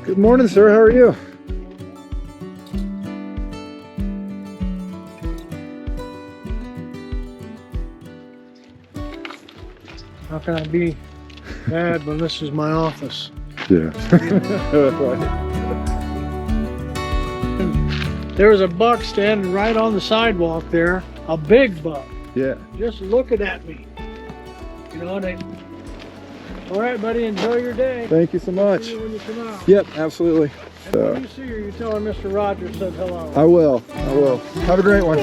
Good morning, sir. How are you? How can I be bad when this is my office? Yeah. There was a buck standing right on the sidewalk there, a big buck, Yeah. just looking at me. You know, and all right, buddy, enjoy your day. Thank you so much. See you when you come out. Yep, absolutely. And when you see her, you tell her Mr. Rogers said hello. I will. I will. Have a great one.